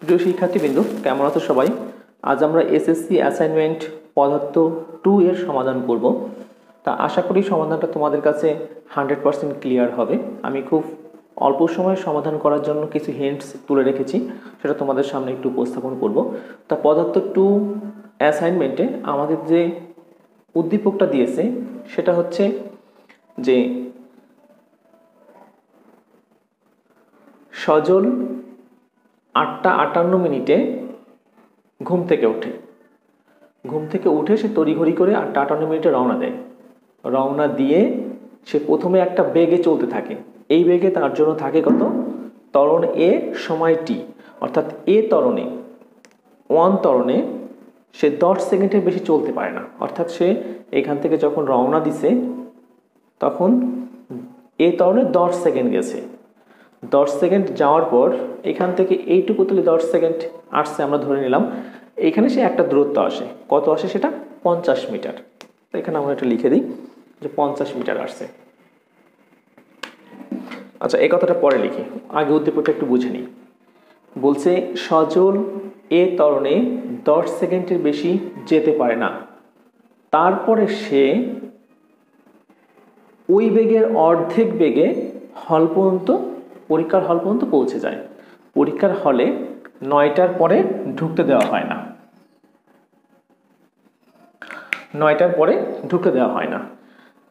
প্রিয় শিক্ষার্থীবৃন্দ, কেমন আছো সবাই? আজ আমরা এসএসসি অ্যাসাইনমেন্ট পদার্থ 2 এর সমাধান করব। তা আশা করি সমাধানটা তোমাদের কাছে 100% ক্লিয়ার হবে। আমি খুব অল্প সময়ে সমাধান করার জন্য কিছু হিন্টস তুলে রেখেছি, সেটা তোমাদের সামনে একটু উপস্থাপন করব। তা পদার্থ 2 অ্যাসাইনমেন্টে আমাদের যে উদ্দীপকটা দিয়েছে সেটা হচ্ছে যে সজল 8:58 ঘুম থেকে উঠে সে তড়িঘড়ি করে 8:58 রওনা দেয়। রওনা দিয়ে সে প্রথমে একটা বেগে চলতে থাকে। এই বেগে তার জন্য থাকে কত? ত্বরণ এ সময় টি, অর্থাৎ এ ত্বরণে 1 ত্বরণে সে 10 সেকেন্ডের বেশি চলতে পারে না। অর্থাৎ সে এখান থেকে যখন রওনা দিছে তখন এ ত্বরণে 10 সেকেন্ড গেছে। 10 সেকেন্ড যাওয়ার পর এখান থেকে এইটুকু তুলে 10 সেকেন্ড আসছে আমরা ধরে নিলাম। এইখানে সে একটা দূরত্ব আসে, কত আসে সেটা? 50 মিটার। তো এখানে আমরা এটা লিখে দিই যে 50 মিটার আসছে। আচ্ছা, এই কথাটা পরে লিখি, আগে উদ্দীপকটা একটু বুঝে নিই। বলছে সজল এ ত্বরণে 10 সেকেন্ডের বেশি যেতে পারে না, তারপরে সে ওই বেগের অর্ধেক বেগে পরীক্ষার হল পর্যন্ত পৌঁছে যায়। পরীক্ষার হলে 9টার পরে ঢুকতে দেওয়া হয় না, 9টার পরে ঢুকতে দেওয়া হয় না।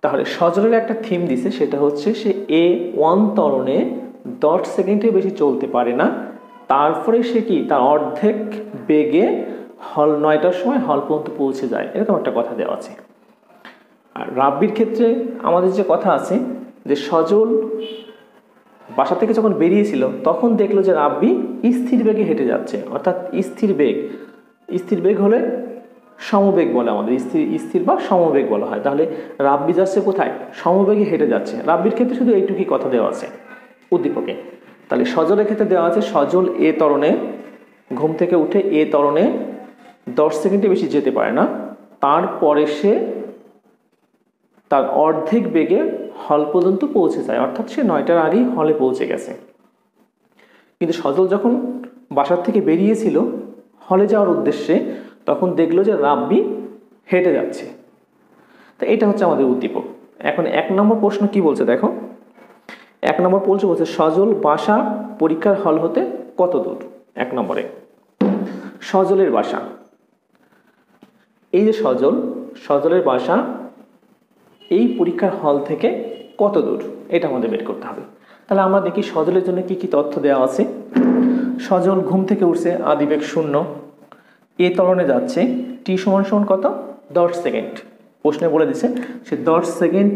তাহলে সজলের একটা থিম দিছে, সেটা হচ্ছে সে A1 ত্বরণে 10 সেকেন্ডের বেশি চলতে পারে না, তারপরে সে কি তার অর্ধেক বেগে 9টার সময় হল পর্যন্ত পৌঁছে যায়, এরকম একটা কথা দেওয়া আছে। আর রাব্বির ক্ষেত্রে আমাদের যে কথা আছে যে সজল বাসা থেকে যখন বেরিয়েছিল তখন দেখলো যে রাব্বি স্থির বেগে হেঁটে যাচ্ছে। অর্থাৎ স্থির বেগ হলে সমবেগ বলে, আমাদের স্থির বা সমবেগ বলা হয়। তাহলে রাব্বি যাচ্ছে কোথায়? সমবেগে হেঁটে যাচ্ছে। রাব্বির ক্ষেত্রে শুধু এইটুকুই কথা দেওয়া আছে উদ্দীপকে। তাহলে সজলের ক্ষেত্রে দেওয়া আছে সজল এ ত্বরণে ঘুম থেকে উঠে এ ত্বরণে 10 সেকেন্ডের বেশি যেতে পারে না, তারপরে সে তার অর্ধেক বেগে হল পর্যন্ত পৌঁছে যায়। অর্থাৎ সে 9টার আগেই হলে পৌঁছে গেছে। কিন্তু সজল যখন বাসার থেকে বেরিয়েছিল হলে যাওয়ার উদ্দেশ্যে, তখন দেখলো যে রাব্বি হেঁটে যাচ্ছে। তো এটা হচ্ছে আমাদের উদ্দীপক। এখন 1 নম্বর প্রশ্ন কি বলছে দেখো। 1 নম্বর বলছে সজল বাসা পরীক্ষার হল হতে কত দূর। 1 নম্বরে সজলের বাসা, এই যে সজলের বাসা এই পরীক্ষার হল থেকে কত দূর, এটা আমাদের বের করতে হবে। তাহলে আমরা দেখি সজলের জন্য কি কি তথ্য দেওয়া আছে। সজল ঘুম থেকে উঠছে, আদিবেগ 0, এ ত্বরণে যাচ্ছে, টি সমান কত? 10 সেকেন্ড। প্রশ্নে বলে দিচ্ছে সে 10 সেকেন্ড,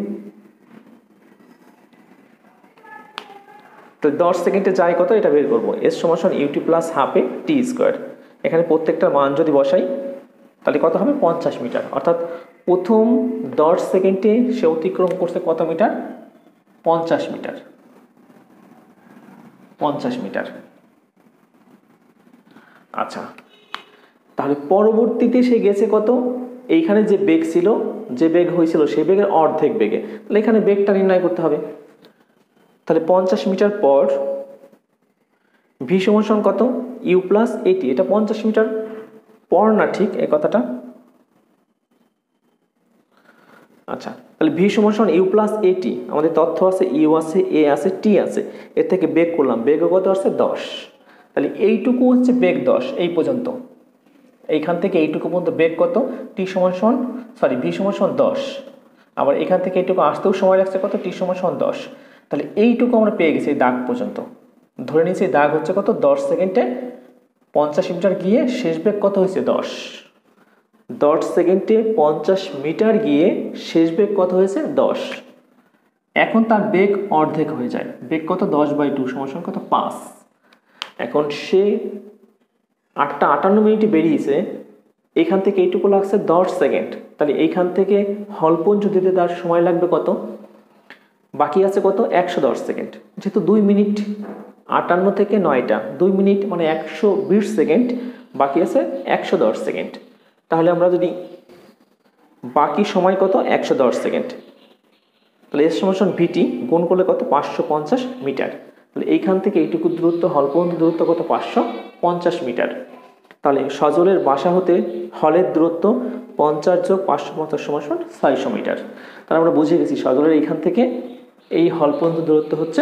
তো 10 সেকেন্ডে যায় কত, এটা বের করবো। এস সমান ইউটি প্লাস হাফে টি স্কোয়ার। এখানে প্রত্যেকটার মান যদি বসাই তাহলে কত হবে? 50 মিটার। অর্থাৎ প্রথম 10 সেকেন্ডে সে অতিক্রম করছে কত মিটার? 50 মিটার। 50 মিটার। আচ্ছা, তাহলে পরবর্তীতে সে গেছে কত? এইখানে যে বেগ ছিল, যে বেগ হয়েছিল সেই বেগের অর্ধেক বেগে। তাহলে এখানে বেগটা নির্ণয় করতে হবে। তাহলে 50 মিটার পর ভি সমান কত? ইউ প্লাস এটি। এটা 50 মিটার পর না, ঠিক এই কথাটা। আচ্ছা, তাহলে ভি সমান ইউ প্লাস এটি। আমাদের তথ্য আছে ইউ আছে, এ আছে, টি আছে। এর থেকে বেগ করলাম, বেগও কত আসছে? 10। তাহলে এইটুকু হচ্ছে বেগ 10, এই পর্যন্ত। এইখান থেকে এইটুকু পর্যন্ত বেগ কত? টি সমান ভি সমান 10। আবার এখান থেকে এইটুকু আসতেও সময় লাগছে কত? টি সমান 10। তাহলে এইটুকু আমরা পেয়ে গেছি, এই দাগ পর্যন্ত। ধরে নিয়েছি দাগ হচ্ছে কত? 10 সেকেন্ডে 50 মিটার গিয়ে শেষ বেগ কত হয়েছে? 10। 10 সেকেন্ডে 50 মিটার গিয়ে শেষ বেগ কত হয়েছে? 10। এখন তার বেগ অর্ধেক হয়ে যায়। বেগ কত? 10/2 সমান কত? 5। এখন সে 8:58 বেরিয়েছে, এখান থেকে এইটুকু লাগছে 10 সেকেন্ড। তাহলে এইখান থেকে হল পর্যন্ত যেতে তার সময় লাগবে কত? বাকি আছে কত? 110 সেকেন্ড। যেহেতু 2 মিনিট, 58 থেকে 9টা 2 মিনিট মানে 120 সেকেন্ড, বাকি আছে 110 সেকেন্ড। তাহলে আমরা যদি বাকি সময় কত? 110 সেকেন্ড। তাহলে এস সমান ভিটি গুণ করলে কত? 550 মিটার। তাহলে এইখান থেকে এইটুকু দূরত্ব হল পর্যন্ত দূরত্ব কত 550 মিটার। তাহলে সজলের বাসা হতে হলের দূরত্ব 50 যোগ 550 সমান 600 মিটার। তাহলে আমরা বুঝে গেছি সজলের এইখান থেকে এই হল পর্যন্ত দূরত্ব হচ্ছে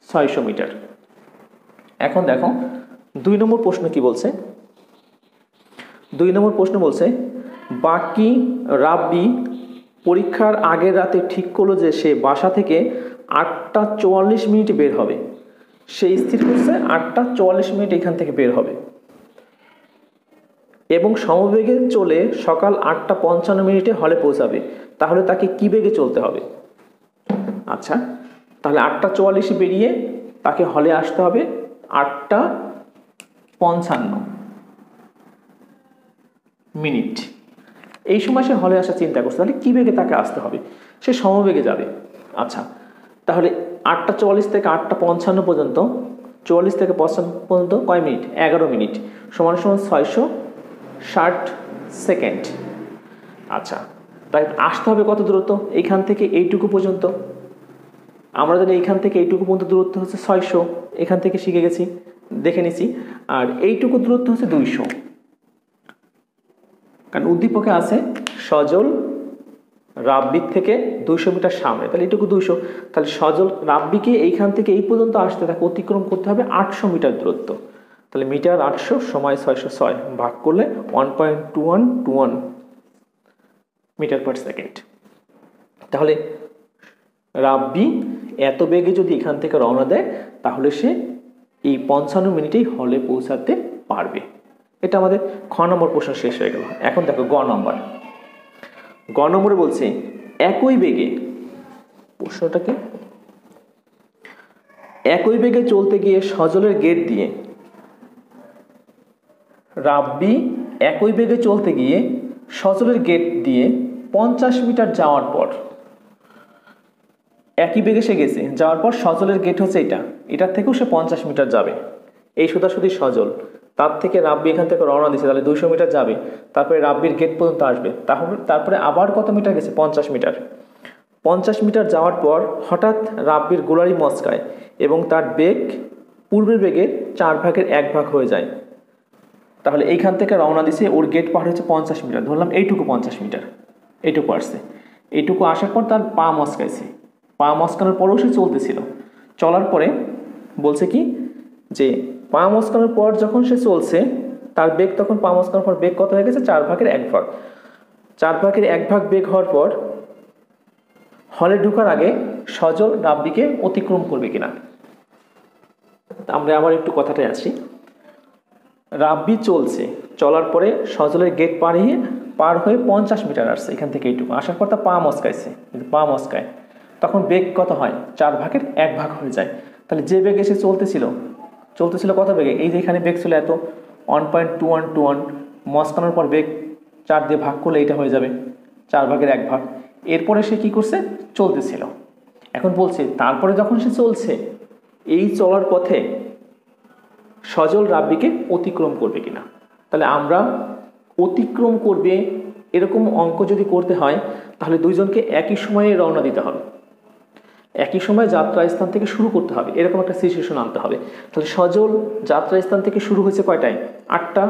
600 মিটার। এখন দেখো 2 নম্বর প্রশ্ন কি বলছে। 2 নম্বর প্রশ্ন বলছে বাকি রাব্বি পরীক্ষার আগের রাতে ঠিক করলো যে সে বাসা থেকে 8টা 44 মিনিটে বের হবে। সে স্থির করছে 8টা 44 মিনিট এখান থেকে বের হবে এবং সমবেগে চলে সকাল 8টা 55 মিনিটে হলে পৌঁছাবে। তাহলে তাকে কি বেগে চলতে হবে? আচ্ছা, তাহলে 8টা 44 বেরিয়ে তাকে হলে আসতে হবে 8টা 55 মিনিট। এই সময় সে হলে আসার চিন্তা করছে, তাহলে কি বেগে তাকে আসতে হবে? সে সমবেগে যাবে। আচ্ছা, তাহলে 8টা 44 থেকে 8টা 55 পর্যন্ত, 44 থেকে 55 পর্যন্ত কয় মিনিট? 11 মিনিট সমান সমান 660 সেকেন্ড। আচ্ছা, তাই আসতে হবে কত দূরত্ব? এইখান থেকে এইটুকু পর্যন্ত। আমরা জানি এইখান থেকে এইটুকু পর্যন্ত দূরত্ব হচ্ছে 600, এখান থেকে শিখে গেছি, দেখে নিছি। আর এইটুকু দূরত্ব হচ্ছে 200, কারণ উদ্দীপকে আছে সজল রাব্বির থেকে 200 মিটার সামনে, তাহলে এইটুকু 200। তাহলে সজল রাব্বিকে এইখান থেকে এই পর্যন্ত আসতে তাকে অতিক্রম করতে হবে 800 মিটার দূরত্ব। তাহলে মিটার 800 সময় 606 ভাগ করলে 1.2121 মিটার পার সেকেন্ড। তাহলে রাব্বি এত বেগে যদি এখান থেকে রওনা দেয় তাহলে সে এই 55 মিনিটেই হলে পৌঁছাতে পারবে। এটা আমাদের খ নম্বর প্রশ্ন শেষ হয়ে গেল। এখন দেখো গ নম্বর। গ নম্বরে বলছে একই বেগে, প্রশ্নটাকে একই বেগে চলতে গিয়ে সজলের গেট দিয়ে রাব্বি একই বেগে চলতে গিয়ে সজলের গেট দিয়ে 50 মিটার যাওয়ার পর, একই বেগে সে গেছে, যাওয়ার পর সজলের গেট হচ্ছে এটার থেকেও সে 50 মিটার যাবে। এই সোজাসুজি সজল, তার থেকে রাব্বি এখান থেকে রওনা দিচ্ছে, তাহলে 200 মিটার যাবে, তারপরে রাব্বির গেট পর্যন্ত আসবে, তারপরে আবার কত মিটার গেছে? 50 মিটার। 50 মিটার যাওয়ার পর হঠাৎ রাব্বির গোলারি মচকায় এবং তার বেগ পূর্বের বেগের 4 ভাগের 1 ভাগ হয়ে যায়। তাহলে এইখান থেকে রওনা দিছে, ওর গেট পার হচ্ছে 50 মিটার, ধরলাম এইটুকু 50 মিটার, এইটুকু আসছে। এইটুকু আসার পর তার পা মচকাইছে, পা মচকানোর পরেও সে চলতেছিল। চলার পরে বলছে কি যে পা মচকানোর পর যখন সে চলছে তার বেগ, তখন পা মচকানোর পর বেগ কত হয়ে গেছে? 4 ভাগের 1 ভাগ। 4 ভাগের 1 ভাগ বেগ হওয়ার পর হলে ঢোকার আগে সজল রাব্বিকে অতিক্রম করবে কিনা। আমরা আবার একটু কথাটায় আসি। রাব্বি চলছে, চলার পরে সজলের গেট পার হয়ে 50 মিটার আসছে, এখান থেকে এইটুকু আসার পর তা পা মচকাইছে, পা মচকায়, তখন বেগ কত হয়? 4 ভাগের 1 ভাগ হয়ে যায়। তাহলে যে বেগে সে চলতেছিল কত বেগে? এই যে এখানে বেগ ছিল এত, 1.2121, মচকানোর পর বেগ 4 দিয়ে ভাগ করলে এইটা হয়ে যাবে 4 ভাগের 1 ভাগ। এরপরে সে কি করছে? চলতেছিল। এখন বলছে তারপরে যখন সে চলছে, এই চলার পথে সজল রাব্বিকে অতিক্রম করবে কিনা। তাহলে আমরা অতিক্রম করবে এরকম অঙ্ক যদি করতে হয় তাহলে দুইজনকে একই সময়ে রওনা দিতে হবে, একই সময় যাত্রা স্থান থেকে শুরু করতে হবে, এরকম একটা সিচুয়েশন আনতে হবে। তাহলে সজল যাত্রা স্থান থেকে শুরু হয়েছে কয়টায়? 8টা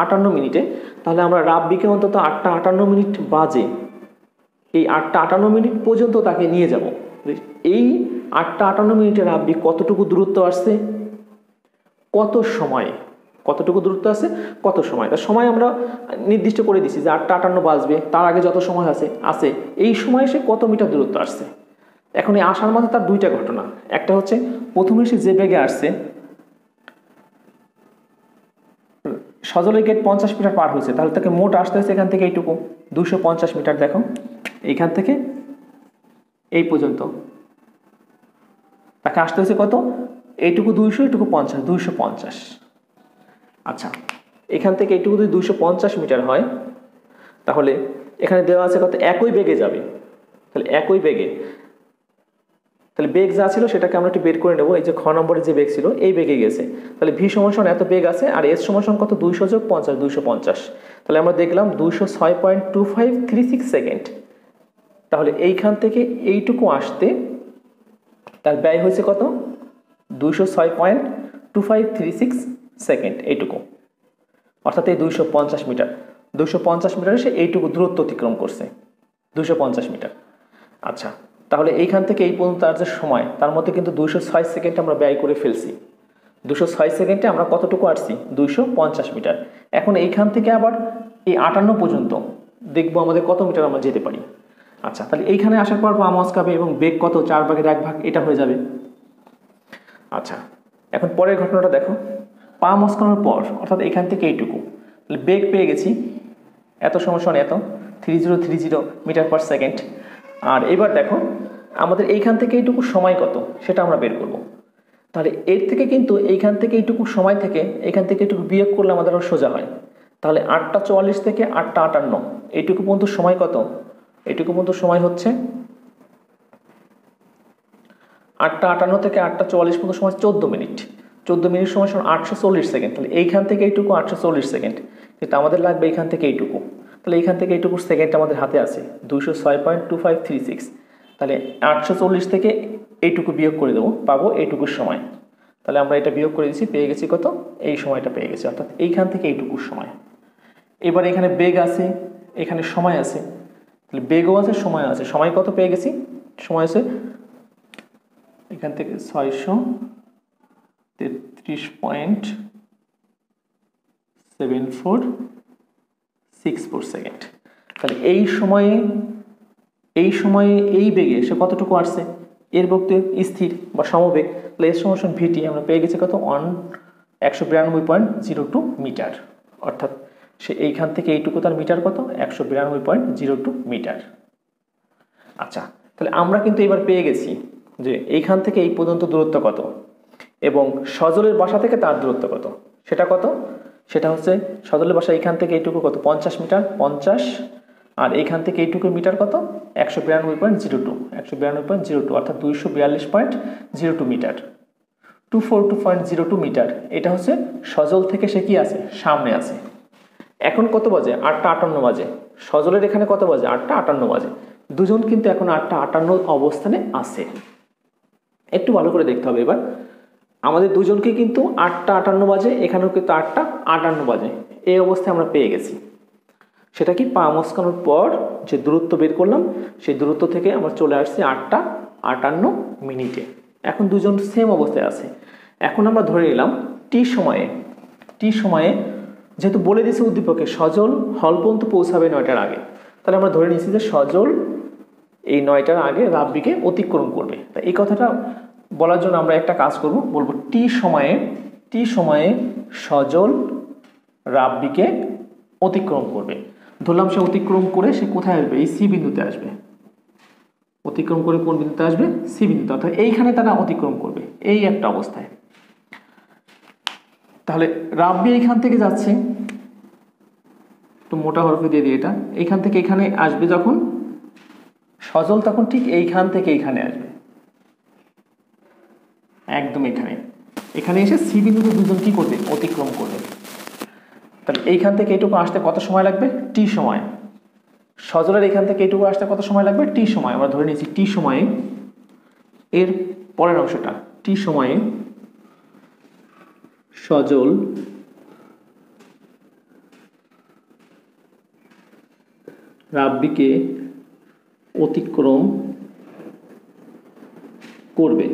58 মিনিটে। তাহলে আমরা রাব্বিকে অন্তত 8টা 58 মিনিট বাজে, এই 8টা 58 মিনিট পর্যন্ত তাকে নিয়ে যাব। এই 8টা 58 মিনিটে রাব্বি কতটুকু দূরত্ব আসছে, কত সময়ে, কতটুকু দূরত্ব আছে, কত সময়, তার সময় আমরা নির্দিষ্ট করে দিচ্ছি যে 8টা 58 বাজবে, তার আগে যত সময় আছে এই সময়ে সে কত মিটার দূরত্ব আসছে। এখন এই আসার মাঝে তার দুইটা ঘটনা, একটা হচ্ছে প্রথমে সে যে বেগে আসছে, সজলের গেট 50 মিটার পার হয়েছে, তাহলে তাকে মোট আসতে হয়েছে এখান থেকে এইটুকু 250 মিটার। দেখো এইখান থেকে এই পর্যন্ত তাকে আসতে হয়েছে কত? এইটুকু 200, এইটুকু 50, 250। আচ্ছা, এখান থেকে এইটুকু যদি 250 মিটার হয় তাহলে এখানে দেওয়া আছে কত? একই বেগে যাবে। তাহলে একই বেগে, তাহলে বেগ যা ছিল সেটাকে আমরা একটু বের করে নেব। এই যে খ নম্বরে যে বেগ ছিল এই বেগে গেছে, তাহলে ভি সমান এত বেগ আছে, আর এস সমান কত? 200 যোগ 50, 250। তাহলে আমরা দেখলাম 206.2536 সেকেন্ড। তাহলে এইখান থেকে এইটুকু আসতে তার ব্যয় হয়েছে কত? 206.2536 সেকেন্ড, এইটুকু, অর্থাৎ এই 250 মিটার, 250 মিটারে সে এইটুকু দূরত্ব অতিক্রম করছে, 250 মিটার। আচ্ছা, তাহলে এইখান থেকে এই পর্যন্ত তার যে সময়, তার মধ্যে কিন্তু 206 সেকেন্ড আমরা ব্যয় করে ফেলছি। 206 সেকেন্ডে আমরা কতটুকু আসছি? 250 মিটার। এখন এইখান থেকে আবার এই 58 পর্যন্ত দেখবো আমাদের কত মিটার আমরা যেতে পারি। আচ্ছা, তাহলে এইখানে আসার পর পা মচকাবে এবং বেগ কত, 4/1 এটা হয়ে যাবে। আচ্ছা, এখন পরের ঘটনাটা দেখো, পা মচকানোর পর অর্থাৎ এখান থেকে এইটুকু বেগ পেয়ে গেছি, এত সময় এত 3030 মিটার পার সেকেন্ড। আর এবার দেখো আমাদের এইখান থেকে এইটুকু সময় কত সেটা আমরা বের করব। তাহলে এর থেকে কিন্তু এইখান থেকে এইটুকু সময় থেকে এখান থেকে এইটুকু বিয়োগ করলে আমাদের আরও সোজা হয়। তাহলে 8:44 থেকে 8:58 এইটুকু পর্যন্ত সময় কত? এইটুকু পর্যন্ত সময় হচ্ছে 8:58 থেকে 8:44 পর্যন্ত সময় 14 মিনিট। 14 মিনিট সময় 840 সেকেন্ড। তাহলে এইখান থেকে এইটুকু 840 সেকেন্ড, কিন্তু আমাদের লাগবে এইখান থেকে এইটুকু। তাহলে এইখান থেকে এইটুকু সেকেন্ড আমাদের হাতে আছে 206.2536। তাহলে 840 থেকে এইটুকু বিয়োগ করে দেবো, পাবো এইটুকুর সময়। তাহলে আমরা এটা বিয়োগ করে দিচ্ছি, পেয়ে গেছি কত? এই সময়টা পেয়ে গেছি, অর্থাৎ এইখান থেকে এইটুকুর সময়। এবার এখানে বেগ আছে, এখানে সময় আছে, তাহলে বেগও আছে, সময় আছে। সময় কত পেয়ে গেছি? সময় আছে এখান থেকে 633.7464 সেকেন্ড। তাহলে এই সময়ে এই বেগে সে কতটুকু আসছে? এর বক্তে স্থির বা সমবেগ, তাহলে এর সমান ভিটি আমরা পেয়ে গেছি কত? 192.02 মিটার। অর্থাৎ সে এইখান থেকে এইটুকু, তার মিটার কত? 192.02 মিটার। আচ্ছা, তাহলে আমরা কিন্তু এবার পেয়ে গেছি যে এইখান থেকে এই পর্যন্ত দূরত্ব কত এবং সজলের বাসা থেকে তার দূরত্ব কত। সেটা কত? সেটা হচ্ছে সজলের বাসা এইখান থেকে এইটুকু কত? 50 মিটার, 50। আর এইখান থেকে এইটুকু মিটার কত? 192.02 অর্থাৎ 242.02 মিটার, 242.02 মিটার। এটা হচ্ছে সজল থেকে সে কি আছে? সামনে আছে। এখন কত বাজে? 8:58 বাজে। সজলের এখানে কত বাজে? 8:58 বাজে। দুজন কিন্তু এখন 8:58 অবস্থানে আছে। একটু ভালো করে দেখতে হবে। এবার আমাদের দুজনকে কিন্তু 8:58 বাজে, এখানেও কিন্তু 8:58 বাজে, এই অবস্থায় আমরা পেয়ে গেছি। সেটা কি? পা মচকানোর পর যে দূরত্ব বের করলাম, সেই দূরত্ব থেকে আমরা চলে আসছি 8:58 মিনিটে। এখন দুজন সেম অবস্থায় আছে। এখন আমরা ধরে নিলাম টি সময়ে যেহেতু বলে দিয়েছে উদ্দীপকে সজল হল পর্যন্ত পৌঁছাবে 9টার আগে, তাহলে আমরা ধরে নিচ্ছি যে সজল এই 9টার আগে রাব্বিকে অতিক্রম করবে। তাই এই কথাটা বলার জন্য আমরা একটা কাজ করব, বলবো টি সময়ে সজল রাব্বিকে অতিক্রম করবে। ধরলাম সে অতিক্রম করে সে কোথায় আসবে? এই সি বিন্দুতে আসবে। অতিক্রম করে কোন বিন্দুতে আসবে? সি বিন্দুতে, অর্থাৎ এইখানে তারা অতিক্রম করবে এই একটা অবস্থায়। তাহলে রাব্বি এইখান থেকে যাচ্ছে, একটু মোটা হরফে দিয়ে দিই এটা, এইখান থেকে এখানে আসবে যখন, সজল তখন ঠিক এইখান থেকে এইখানে আসবে, একদম এখানে এসে সি বিন্দুতে দুজন কি করবে? অতিক্রম করবে। তাহলে এইখান থেকে এইটুকু আসতে কত সময় লাগবে? টি সময়। সজলের এখান থেকে এইটুকু আসতে কত সময় লাগবে? টি সময়। আমরা ধরে নিয়েছি টি সময়ে, এর পরের অংশটা, টি সময়ে সজল রাব্বিকে অতিক্রম করবে।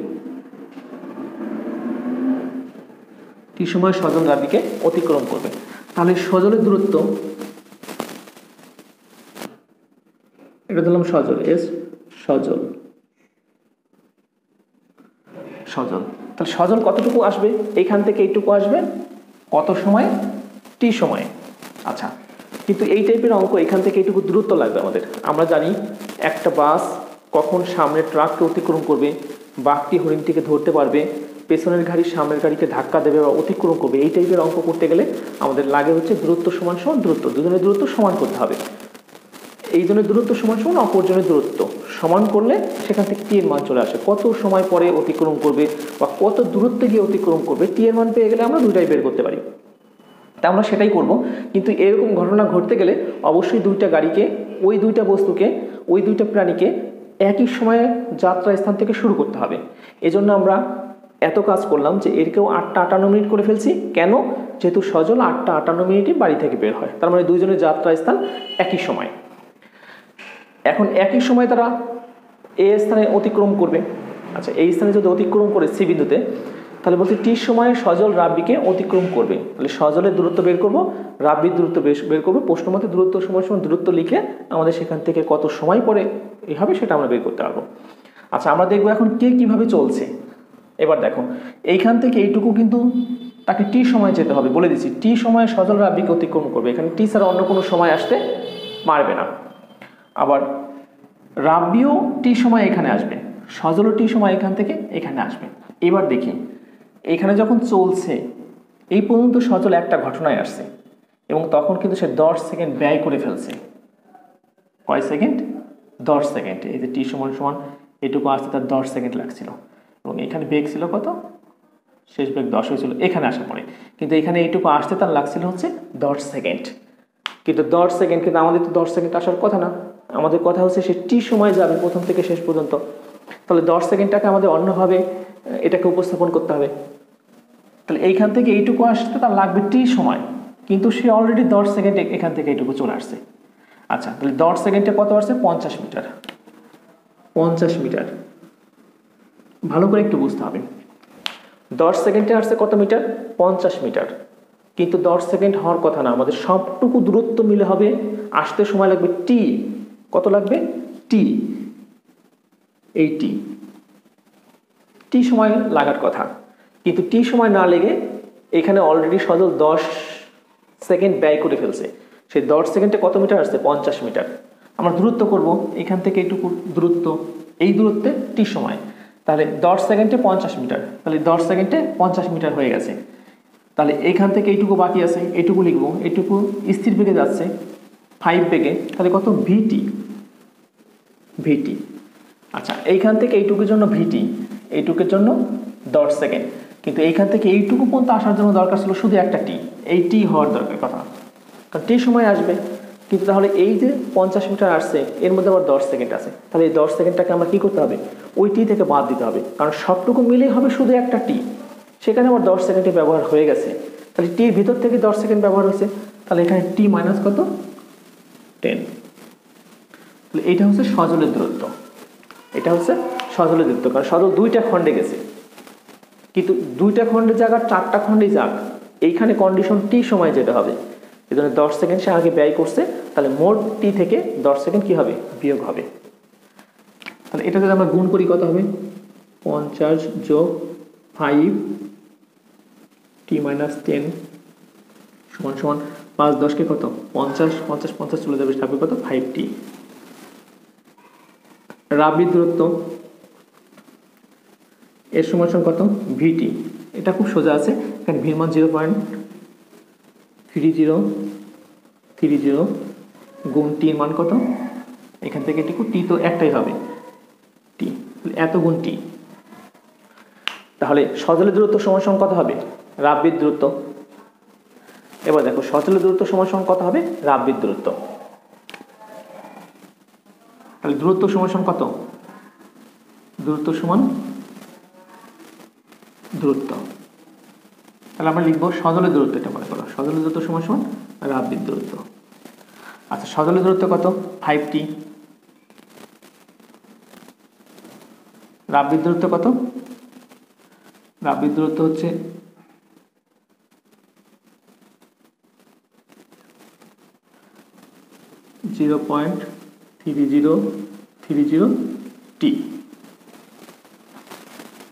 টি সময় সজল রাব্বিকে অতিক্রম করবে। তাহলে সজলের দূরত্ব, এটা দিলাম সজল, এস সজল। তাহলে সজল কতটুকু আসবে? এইখান থেকে এইটুকু আসবে কত সময়? টি সময়ে। আচ্ছা, কিন্তু এই টাইপের অঙ্ক এখান থেকে এইটুকু দূরত্ব লাগবে আমাদের। আমরা জানি একটা বাস কখন সামনের ট্রাককে অতিক্রম করবে, বাঘটি হরিণটিকে ধরতে পারবে, পেছনের গাড়ি সামনের গাড়িকে ধাক্কা দেবে বা অতিক্রম করবে। এই টাইপের অঙ্ক করতে গেলে আমাদের লাগে হচ্ছে দূরত্ব সমান দূরত্ব, দুজনের দূরত্ব সমান করতে হবে। এই জনের দূরত্ব সমান অপরজনের দূরত্ব সমান করলে সেখান থেকে টি এর মান চলে আসে, কত সময় পরে অতিক্রম করবে বা কত দূরত্বে গিয়ে অতিক্রম করবে। টি এর মান পেয়ে গেলে আমরা দুইটাই বের করতে পারি। তা আমরা সেটাই করব। কিন্তু এরকম ঘটনা ঘটতে গেলে অবশ্যই দুইটা গাড়িকে, ওই দুইটা বস্তুকে, ওই দুইটা প্রাণীকে একই সময়ে যাত্রা স্থান থেকে শুরু করতে হবে। এজন্য আমরা এত কাজ করলাম যে এরকেও 8টা 58 মিনিট করে ফেলছি। কেন? যেহেতু সজল 8টা 58 মিনিটে বাড়ি থেকে বের হয়, তার মানে দুইজনের যাত্রা স্থান একই সময়। এখন একই সময় তারা এ স্থানে অতিক্রম করবে। আচ্ছা, এই স্থানে যদি অতিক্রম করে সি বিন্দুতে, তাহলে বলছি টি সময়ে সজল রাব্বিকে অতিক্রম করবে। তাহলে সজলের দূরত্ব বের করব, রাব্বির দূরত্ব বের করবো। প্রশ্ন মতে দূরত্ব সময় দূরত্ব লিখে আমাদের সেখান থেকে কত সময় পরে হবে সেটা আমরা বের করতে পারবো। আচ্ছা, আমরা দেখবো এখন কে কিভাবে চলছে। এবার দেখো, এইখান থেকে এইটুকু কিন্তু তাকে টি সময় যেতে হবে, বলে দিচ্ছি টি সময়ে সজল রাব্বিকে অতিক্রম করবে। এখানে টি ছাড়া অন্য কোনো সময় আসতে পারবে না। আবার রাব্বিও টি সময় এখানে আসবে, সজলও টি সময় এখান থেকে এখানে আসবে। এবার দেখি এখানে যখন চলছে এই পর্যন্ত সজল একটা ঘটনায় আসছে এবং তখন কিন্তু সে 10 সেকেন্ড ব্যয় করে ফেলছে। কয় সেকেন্ড? 10 সেকেন্ড। এই যে টি সমান সমান এটুকু আসতে তার 10 সেকেন্ড লাগছিল এবং এখানে বেগ ছিল কত? শেষ বেগ 10 হয়েছিল এখানে আসার পরে, কিন্তু এখানে এইটুকু আসতে তার লাগছিল হচ্ছে 10 সেকেন্ড। কিন্তু 10 সেকেন্ড, কিন্তু আমাদের তো 10 সেকেন্ড আসার কথা না, আমাদের কথা হচ্ছে সে টি সময় যাবে প্রথম থেকে শেষ পর্যন্ত। তাহলে 10 সেকেন্ডটাকে আমাদের অন্যভাবে এটাকে উপস্থাপন করতে হবে। তাহলে এইখান থেকে এইটুকু আসতে তার লাগবে টি সময়, কিন্তু সে অলরেডি 10 সেকেন্ড এখান থেকে এইটুকু চলে আসছে। আচ্ছা, তাহলে 10 সেকেন্ডে কত আসছে? 50 মিটার। 50 মিটার ভালো করে একটু বুঝতে হবে। 10 সেকেন্ডে আসছে কত মিটার? 50 মিটার। কিন্তু 10 সেকেন্ড হওয়ার কথা না, আমাদের সবটুকু দূরত্ব মিলে হবে আসতে সময় লাগবে টি। কত লাগবে? টি। এই টি সময় লাগার কথা, কিন্তু টি সময় না লেগে এখানে অলরেডি সজল 10 সেকেন্ড ব্যয় করে ফেলছে। সেই 10 সেকেন্ডে কত মিটার আসছে? 50 মিটার। আমরা দূরত্ব করব এখান থেকে এইটুকু দূরত্ব, এই দূরত্বে টি সময়, তাহলে 10 সেকেন্ডে 50 মিটার, তাহলে 10 সেকেন্ডে 50 মিটার হয়ে গেছে। তাহলে এইখান থেকে এইটুকু বাকি আছে, এইটুকু লিখবো, এইটুকু স্থির বেগে যাচ্ছে 5 বেগে, তাহলে কত? ভিটি। ভিটি। আচ্ছা, এইখান থেকে এইটুকুর জন্য ভিটি, এইটুকুর জন্য 10 সেকেন্ড, কিন্তু এইখান থেকে এইটুকু পর্যন্ত আসার জন্য দরকার ছিল শুধু একটা টি। এই টি হওয়ার দরকার কথা, কারণ টি সময় আসবে। কিন্তু তাহলে এই যে 50 মিটার আসছে এর মধ্যে আবার 10 সেকেন্ড আছে, তাহলে এই 10 সেকেন্ডটাকে আমরা কি করতে হবে? ওই টি থেকে বাদ দিতে হবে, কারণ সবটুকু মিলেই হবে শুধু একটা টি। সেখানে আবার 10 সেকেন্ডে ব্যবহার হয়ে গেছে, তাহলে টির ভিতর থেকে 10 সেকেন্ড ব্যবহার হয়েছে, তাহলে এখানে টি মাইনাস কত? 10। তাহলে এইটা হচ্ছে সজলের দূরত্ব। এটা হচ্ছে সজলের দূরত্ব, কারণ সজল 2টা খণ্ডে গেছে, কিন্তু 2টা খণ্ডের জায়গা 4টা খণ্ডেই যাক, এইখানে কন্ডিশন টি সময় যেতে হবে। এই জন্য 10 সেকেন্ড সে আগে ব্যয় করছে, তাহলে মোট টি থেকে 10 সেকেন্ড কি হবে? বিয়োগ হবে। তাহলে এটা যদি আমরা গুণ করি কত হবে? 50 যোগ 5 টি মাইনাস 10 সমান সমান 5 10 কে কত? 50 50 50 চলে যাবে, থাকবে কত? 5টি। রাব্বির দূরত্ব এর সমান কত? ভিটি। এটা খুব সোজা আছে, এখানে ভির মান 0.3030 গুণ টির মান কত? এখান থেকে এটুকু টি তো একটাই হবে, টি, এত গুণ টি। তাহলে সজলের দূরত্ব সমান কত হবে? রাব্বির দূরত্ব। এবার দেখো সজলের দূরত্ব সমান কত হবে? রাব্বির দূরত্ব। তাহলে দূরত্ব সমান কত? দূরত্ব সমান দূরত্ব। তাহলে আমরা লিখবো সজলের দূরত্ব, এটা মনে করো সজলের দূরত্ব সমান রাব্বির দূরত্ব। আচ্ছা, সজলের দূরত্ব কত? 5টি। রাব্বির দূরত্ব কত? রাব্বির দূরত্ব হচ্ছে 0.3030 টি।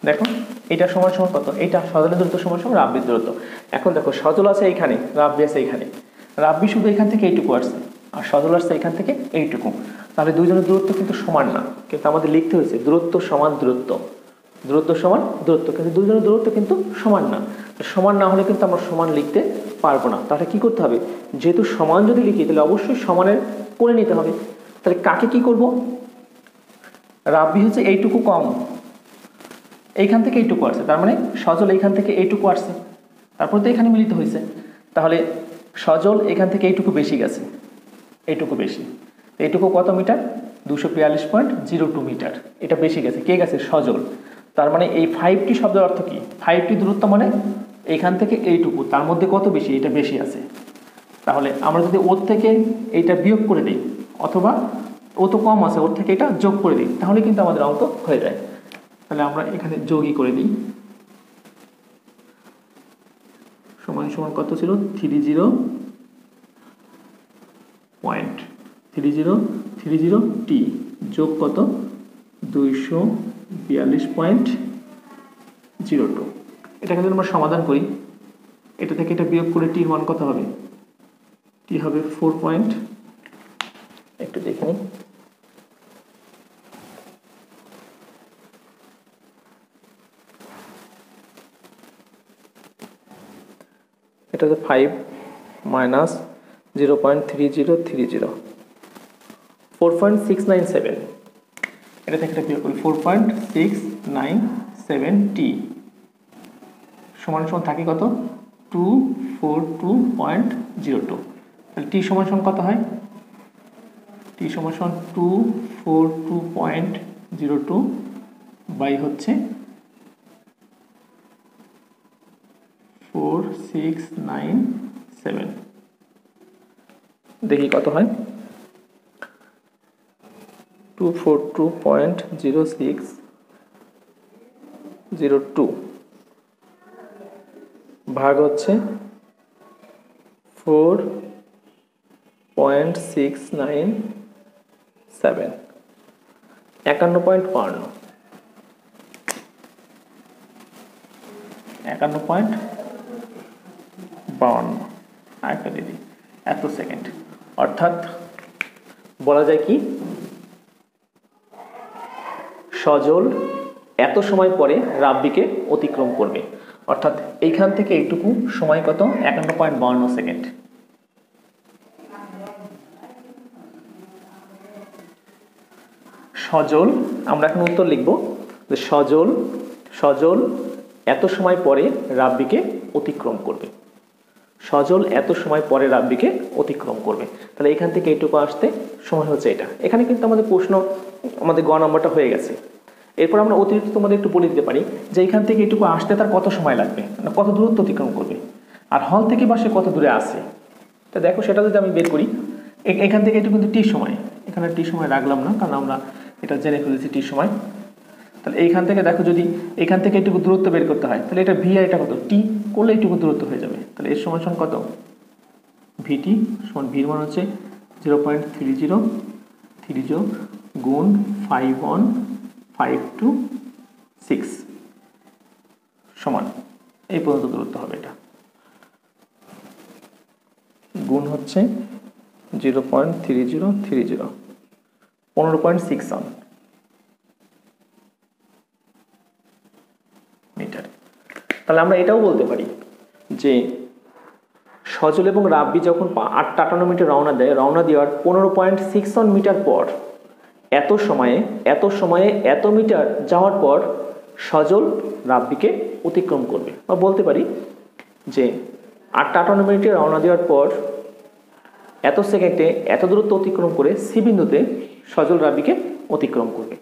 দেখো এটা সমান কত? এইটা সজলের দূরত্ব সমান রাব্বির দূরত্ব। এখন দেখো সজল আছে এইখানে, রাব্বি আছে এইখানে। রাব্বি শুধু এখান থেকে এইটুকু আসছে আর সজল আসছে এখান থেকে এইটুকু, তাহলে দুইজনের দূরত্ব কিন্তু সমান না, কিন্তু আমাদের লিখতে হয়েছে দূরত্ব সমান দূরত্ব, দূরত্ব সমান দূরত্ব, কিন্তু দুইজনের দূরত্ব কিন্তু সমান না। সমান না হলে কিন্তু আমরা সমান লিখতে পারবো না। তাহলে কি করতে হবে? যেহেতু সমান যদি লিখি তাহলে অবশ্যই সমানের করে নিতে হবে। তাহলে কাকে কি করব? রাব্বি হচ্ছে এইটুকু কম, এইখান থেকে এইটুকু আসছে, তার মানে সজল এইখান থেকে এইটুকু আসছে, তারপর তো এখানে মিলিত হয়েছে। তাহলে সজল এখান থেকে এইটুকু বেশি গেছে, এইটুকু বেশি। এইটুকু কত মিটার? 242.02 মিটার। এটা বেশি গেছে, কে গেছে? সজল। তার মানে এই 5টি শব্দের অর্থ কি? 5টি দূরত্ব মানে এইখান থেকে এইটুকু, তার মধ্যে কত বেশি? এটা বেশি আছে। তাহলে আমরা যদি ওর থেকে এইটা বিয়োগ করে দিই, অথবা ও তো কম আছে, ওর থেকে এটা যোগ করে দিই, তাহলে কিন্তু আমাদের অঙ্ক হয়ে যায়। তাহলে আমরা এখানে যোগই করে দিই। সমান সমান কত ছিল? 30.3030 টি যোগ কত? 242.02। এটাকে যদি আমরা সমাধান করি, এটা থেকে এটা বিয়োগ করে টির মান কত হবে? টি হবে 4 পয়েন্ট, একটু দেখে নিই। এটা হচ্ছে 5 মাইনাস 0.3030, 4.697। এটা থেকে এটা বিয়োগ করি, 4.697 টি সমান সমান থাকে কত? 242.02। তাহলে টি সমান সমান কত হয়? টি সমান সমান 242.02 বাই হচ্ছে 4697। দেখি কত হয়। 242.0602 ভাগ হচ্ছে 4.697, 51.52, 51.52। আরেকটা দিদি এত সেকেন্ড, অর্থাৎ বলা যায় কি, সজল এত সময় পরে রাব্বিকে অতিক্রম করবে। অর্থাৎ এইখান থেকে এইটুকু সময় কত? 51.52 সেকেন্ড। সজল, আমরা এখন উত্তর লিখব যে সজল এত সময় পরে রাব্বিকে অতিক্রম করবে। সজল এত সময় পরে রাব্বিকে অতিক্রম করবে। তাহলে এখান থেকে এইটুকু আসতে সময় হচ্ছে এটা। এখানে কিন্তু আমাদের প্রশ্ন, আমাদের গ নম্বরটা হয়ে গেছে। এরপর আমরা অতিরিক্ত তোমাদের একটু বলে দিতে পারি যে এখান থেকে এইটুকু আসতে তার কত সময় লাগবে, কত দূরত্ব অতিক্রম করবে, আর হল থেকে বাসে কত দূরে আসে। তা দেখো, সেটা যদি আমি বের করি, এখান থেকে এটুকু কিন্তু টি সময়, এখানে টি সময় রাখলাম না, কারণ আমরা এটা জেনে ফেলেছি টি সময়। তাহলে এইখান থেকে দেখো, যদি এখান থেকে এইটুকু দূরত্ব বের করতে হয়, তাহলে এটা ভি আর এটা কত? টি করলে এইটুকু দূরত্ব হয়ে যাবে। তাহলে এর সমান সমান কত? ভিটি সমান, ভির মান হচ্ছে 0.3030 গুণ 51526 সমান এই পর্যন্ত দূরত্ব হবে। এটা গুণ হচ্ছে 0.3030, 15.61 মিটার। তাহলে আমরা এটাও বলতে পারি যে সজল এবং রাব্বি যখন 8:58 মিটার রওনা দেয়, রওনা দেওয়ার 15.61 মিটার পর, এত সময়ে এত মিটার যাওয়ার পর সজল রাব্বিকে অতিক্রম করবে। বা বলতে পারি যে 8:58 মিনিটে রওনা দেওয়ার পর এত সেকেন্ডে এত দূরত্ব অতিক্রম করে সি বিন্দুতে সজল রাব্বিকে অতিক্রম করবে।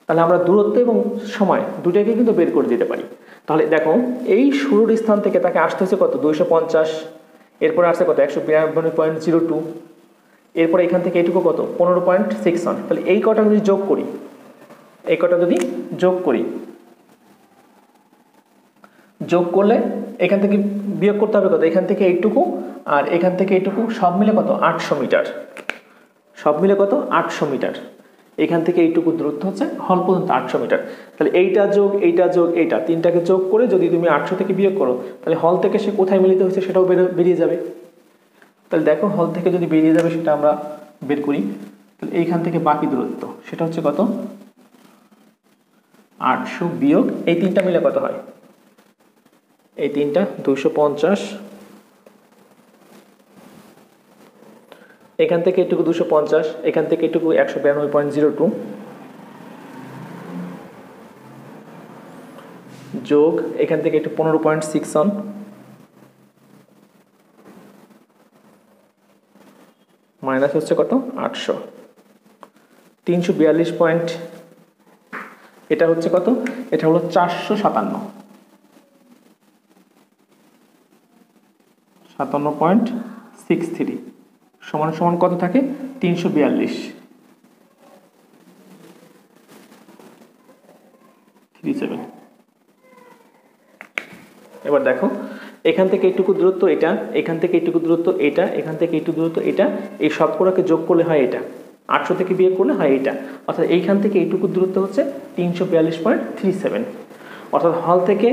তাহলে আমরা দূরত্ব এবং সময় দুটাকে কিন্তু বের করে দিতে পারি। তাহলে দেখো, এই শুরুর স্থান থেকে তাকে আসতে হচ্ছে কত? 250, এরপরে আসছে কত? 192.02, এরপরে এখান থেকে এইটুকু কত? 15.61। তাহলে এই কটা যদি যোগ করি, যোগ করলে এখান থেকে বিয়োগ করতে হবে কত? এখান থেকে এইটুকু আর এখান থেকে এইটুকু, সব মিলে কত? 800 মিটার। সব মিলে কত? 800 মিটার। এখান থেকে এইটুকু দূরত্ব হচ্ছে হল পর্যন্ত 800 মিটার। তাহলে এইটা যোগ এইটা তিনটাকে যোগ করে যদি তুমি 800 থেকে বিয়োগ করো, তাহলে হল থেকে সে কোথায় মিলিত হয়েছে সেটাও বেরিয়ে যাবে। তাহলে দেখো, হল থেকে যদি বেরিয়ে যাবে সেটা আমরা বের করি। তাহলে এইখান থেকে বাকি দূরত্ব সেটা হচ্ছে কত? 800 বিয়োগ এই তিনটা মিলে কত হয়? এই তিনটা 250, এখান থেকে এটুকু 250, এখান থেকে এটুকু 192.02 যোগ এখান থেকে একটু 15.61 মাইনাস হচ্ছে কত? 800, 342. এটা হচ্ছে কত, এটা হলো 457.63 সমান সমান কত থাকে 342 37। এবার দেখো এখান থেকে এইটুকু দূরত্ব এটা, এখান থেকে এইটুকু দূরত্ব এটা, এখান থেকে এইটুকু দূরত্ব এটা, এই সবগুলোকে যোগ করলে হয় এটা, 800 থেকে বিয়োগ করলে হয় এটা, অর্থাৎ এইখান থেকে এইটুকু দূরত্ব হচ্ছে 342.37। অর্থাৎ হল থেকে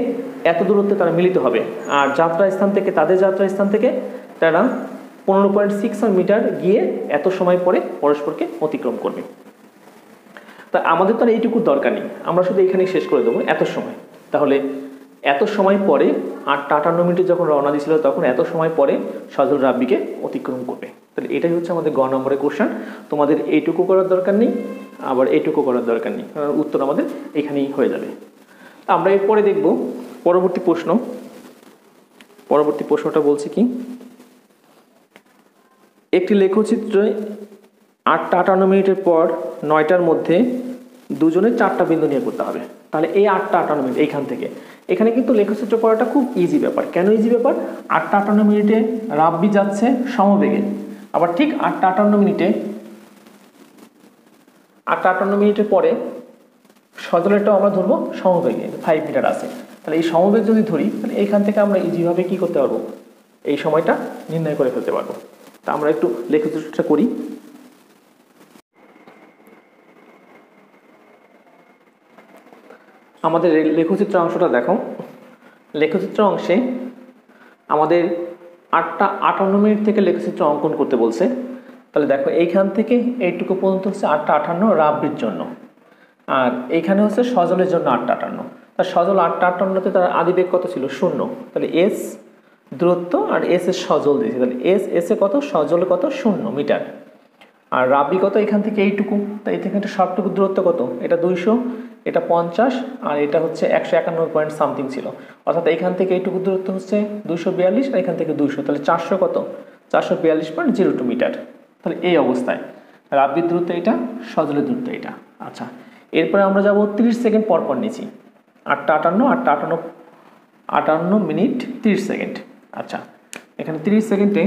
এত দূরত্বে তারা মিলিত হবে, আর যাত্রা স্থান থেকে তাদের যাত্রা স্থান থেকে তারা 15.6 মিটার গিয়ে এত সময় পরে পরস্পরকে অতিক্রম করবে। তা আমাদের তো আর এইটুকু দরকার নেই, আমরা শুধু এখানেই শেষ করে দেবো এত সময়। তাহলে এত সময় পরে 8:58 যখন রওনা দিয়েছিল তখন এত সময় পরে সজল রাব্বিকে অতিক্রম করবে। তাহলে এটাই হচ্ছে আমাদের গ নম্বরের কোশ্চেন। তোমাদের এইটুকু করার দরকার নেই, আবার এইটুকু করার দরকার নেই, কারণ উত্তর আমাদের এখানেই হয়ে যাবে। আমরা এরপরে দেখব পরবর্তী প্রশ্ন। পরবর্তী প্রশ্নটা বলছি কি, একটি লেখচিত্রে 8:58 পর 9টার মধ্যে দুজনের 4টা বিন্দু নিয়ে করতে হবে। তাহলে এই 8:58 এইখান থেকে এখানে কিন্তু লেখচিত্র করাটা খুব ইজি ব্যাপার। কেন ইজি ব্যাপার? 8:58 রাব্বি যাচ্ছে সমবেগে, আবার ঠিক 8:58 পরে সজলেরটাও আমরা ধরবো সমবেগে, 5 মিটার আছে। তাহলে এই সমবেগ যদি ধরি তাহলে এইখান থেকে আমরা ইজিভাবে কি করতে পারবো, এই সময়টা নির্ণয় করে ফেলতে পারবো। তা আমরা একটু লেখচিত্রটা করি। আমাদের লেখচিত্র অংশটা দেখো, লেখচিত্র অংশে আমাদের 8:58 থেকে লেখচিত্র অঙ্কন করতে বলছে। তাহলে দেখো এইখান থেকে এইটুকু পর্যন্ত হচ্ছে 8:58 রাব্বির জন্য, আর এইখানে হচ্ছে সজলের জন্য 8:58। তার সজল 8:58তে তার আদিবেগ কত ছিল 0, তাহলে এস দূরত্ব আর এস এর সজল দিয়েছে, তাহলে এস এসে কত, সজলে কত 0 মিটার, আর রাব্বি কত এখান থেকে এইটুকু, তাই এই থেকে একটা সবটুকু দূরত্ব কত, এটা 200, এটা 50, আর এটা হচ্ছে 191 পয়েন্ট সামথিং ছিল। অর্থাৎ এইখান থেকে এইটুকু দূরত্ব হচ্ছে 242, আর এখান থেকে 200, তাহলে 400 কত 442.02 মিটার। তাহলে এই অবস্থায় রাব্বির দূরত্ব এটা, সজলের দূরত্ব এটা। আচ্ছা, এরপরে আমরা যাব 30 সেকেন্ড পর পর নিচ্ছি, 8:58 মিনিট 30 সেকেন্ড। আচ্ছা, এখানে 30 সেকেন্ডে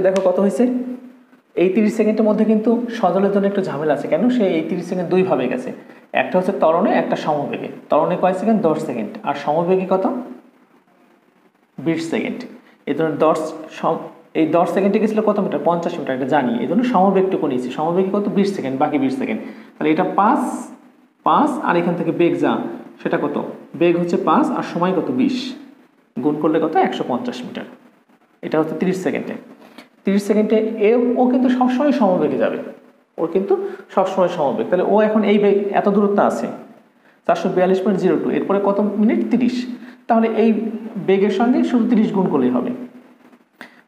দেখো কত হয়েছে। এই 30 সেকেন্ডের মধ্যে কিন্তু সজলের জন্য একটু ঝামেলা আছে। কেন? সে এই 30 সেকেন্ড দুই ভাবে গেছে, একটা হচ্ছে ত্বরণে, একটা সমবেগে। ত্বরণে কয় সেকেন্ড, 10 সেকেন্ড, আর সমবেগে কত 20 সেকেন্ড। এই জন্য 10 সেকেন্ডে গেছিল কত মিটার, 50 মিটার, এটা জানি, এই জন্য সমবেগটুকু নিয়েছি। সমবেগে কত 20 সেকেন্ড, বাকি 20 সেকেন্ড। তাহলে এটা 5 আর এখান থেকে বেগ যা সেটা কত, বেগ হচ্ছে 5 আর সময় কত 20, গুণ করলে কত 150 মিটার। এটা হচ্ছে 30 সেকেন্ডে। 30 সেকেন্ডে ও কিন্তু সবসময় সমবেগে যাবে, ওর কিন্তু সবসময় সমবেগ। তাহলে ও এখন এই বেগ এত দূরত্ব আছে 442.02, এরপরে কত মিনিট 30। তাহলে এই বেগের সঙ্গে শুধু 30 গুণ করলেই হবে,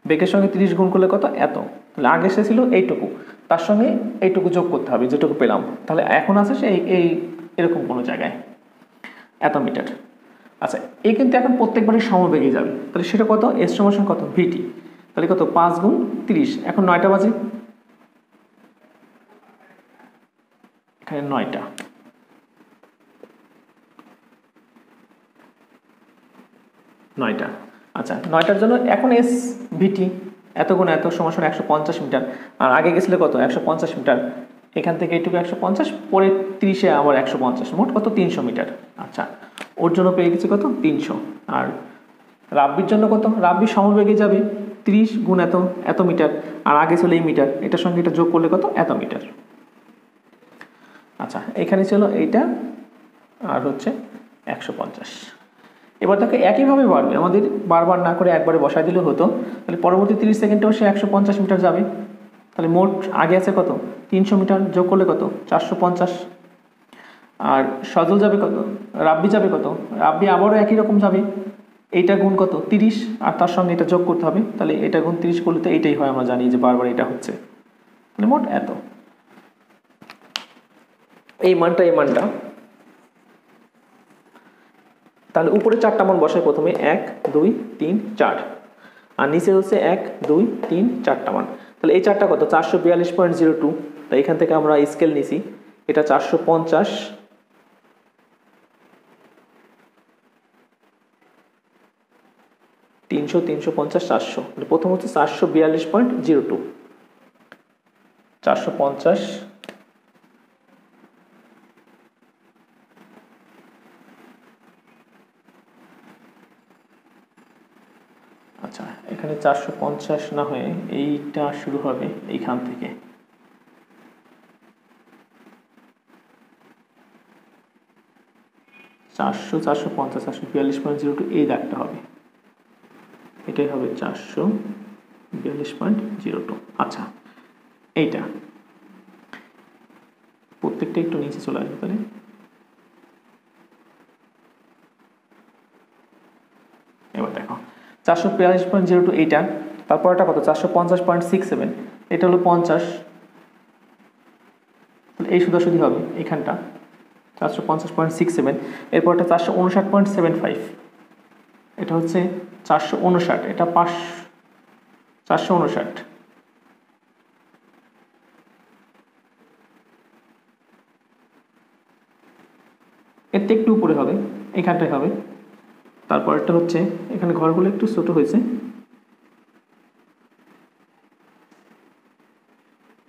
বেগের সঙ্গে 30 গুণ করলে কত এত। তাহলে আগে সে ছিল এইটুকু, তার সঙ্গে এইটুকু যোগ করতে হবে যেটুকু পেলাম। তাহলে এখন আছে সে এই এরকম কোনো জায়গায় এত মিটার। আচ্ছা, এই কিন্তু এখন প্রত্যেকবারই সমবেগে যাবে, তাহলে সেটা কত, এস সমান কত ভিটি। তাহলে কত 5 গুণ 30, এখন 9টা বাজে, এখানে 9টা, আচ্ছা 9টার জন্য এখন এস ভিটি এত গুণ এত সমান 150 মিটার, আর আগে গেছিল কত 150 মিটার, এখান থেকে এইটুকু 150, পরে 30-এ আবার 150, মোট কত 300 মিটার। আচ্ছা, ওর জন্য পেয়ে গেছে কত 300। আর রাব্বির জন্য কত, রাব্বি সমবেগে যাবে 30 গুণ এত মিটার, আর আগে ছিল এই মিটার, এটার সঙ্গে এটা যোগ করলে কত এত মিটার। আচ্ছা, এখানে ছিল এইটা আর হচ্ছে 150। এবার তাকে একইভাবে বাড়বে, আমাদের বারবার না করে একবারে বসায় দিলে হতো। তাহলে পরবর্তী 30 সেকেন্ডেও সে 150 মিটার যাবে। তাহলে মোট আগে আছে কত 300 মিটার, যোগ করলে কত 450। আর সজল যাবে কত, রাব্বি যাবে কত, রাব্বি আবারও একই রকম যাবে, এইটা গুণ কত 30, আর তার সঙ্গে এটা যোগ করতে হবে। তাহলে এটা গুণ 30 করলে তো এইটাই হয়, আমরা জানি যে বারবার এটা হচ্ছে, তাহলে মোট এত। এই মানটা তাহলে উপরে 4টা মান বসায় প্রথমে 1 2 3 4, আর নিচে হচ্ছে 1 2 3 4টা মান। তাহলে এই 4টা কত 442.02, তাই এখান থেকে আমরা স্কেল নিছি, এটা 450, 300, 350, 400, প্রথম হচ্ছে 442.02, 450, আচ্ছা এখানে 450 না হয়ে এইটা শুরু হবে এইখান থেকে, 400, 450, 442.02 এই দাগটা হবে, এটাই হবে 442.02। আচ্ছা এইটা প্রত্যেকটা একটু নিচে চলে আসবে তাহলে, এবার দেখো 442.02 এইটা, তারপর এটা কত 450.67, এটা হলো 50, এই সোজাসুজি হবে এখানটা 450.67, এরপরটা 459.75, এটা হচ্ছে 459, এটা 459, এর থেকে একটু উপরে হবে, এখানটায় হবে। তারপরটা হচ্ছে এখানে ঘরগুলো একটু ছোট হয়েছে,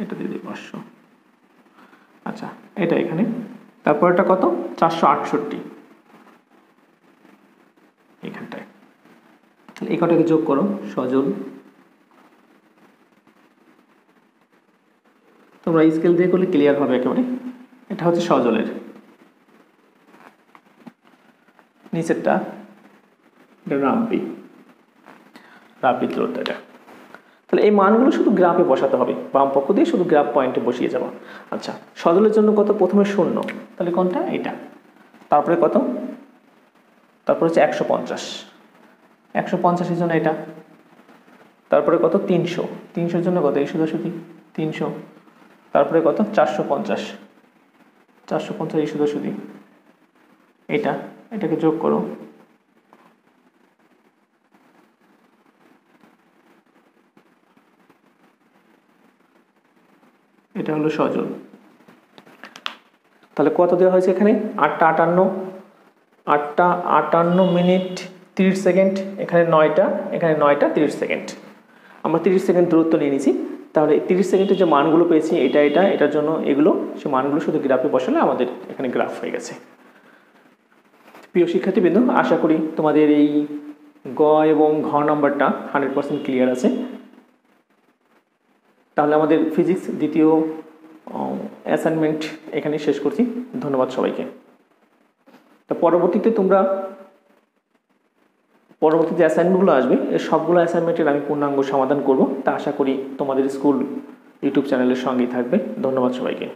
এটা দিয়ে দিই 500, আচ্ছা এটা এখানে, তারপরটা কত 468 এখানটায়, তাহলে এই কটাকে যোগ করো সজল, তোমরা স্কেল দিয়ে করলে ক্লিয়ার হবে একেবারে। এটা হচ্ছে সজলের নিচেরটা, এটা রাব্বি দূরত্ব এটা। তাহলে এই মানগুলো শুধু গ্রাফে বসাতে হবে, বাম পক্ষ দিয়ে শুধু গ্রাফ পয়েন্টে বসিয়ে যাবো। আচ্ছা সজলের জন্য কত, প্রথমে 0, তাহলে কোনটা এটা, তারপরে কত, তারপরে হচ্ছে 150, 150-এর জন্য এটা, তারপরে কত 300, 300-এর জন্য কত এই সোজাসুজি 300, তারপরে কত 450, 450 এই সোজাসুজি এটা, এটাকে যোগ করো, এটা হলো সজল। তাহলে কত দেওয়া হয়েছে এখানে 8টা 58 মিনিট 30 সেকেন্ড, এখানে 9টা, এখানে 9টা 30 সেকেন্ড, আমরা 30 সেকেন্ড দূরত্ব নিয়ে নিয়েছি। তাহলে 30 সেকেন্ডের যে মানগুলো পেয়েছি এটার জন্য এগুলো, সে মানগুলো শুধু গ্রাফে বসালে আমাদের এখানে গ্রাফ হয়ে গেছে। প্রিয় শিক্ষার্থীবৃন্দ, আশা করি তোমাদের এই গ এবং ঘ নাম্বারটা 100% ক্লিয়ার আছে। তাহলে আমাদের ফিজিক্স দ্বিতীয় অ্যাসাইনমেন্ট এখানে শেষ করছি। ধন্যবাদ সবাইকে। তো পরবর্তীতে পরবর্তী যে অ্যাসাইনমেন্টগুলো আসবে এই সবগুলো অ্যাসাইনমেন্টের আমি পূর্ণাঙ্গ সমাধান করব, তা আশা করি তোমাদের স্কুল ইউটিউব চ্যানেলের সঙ্গেই থাকবে। ধন্যবাদ সবাইকে।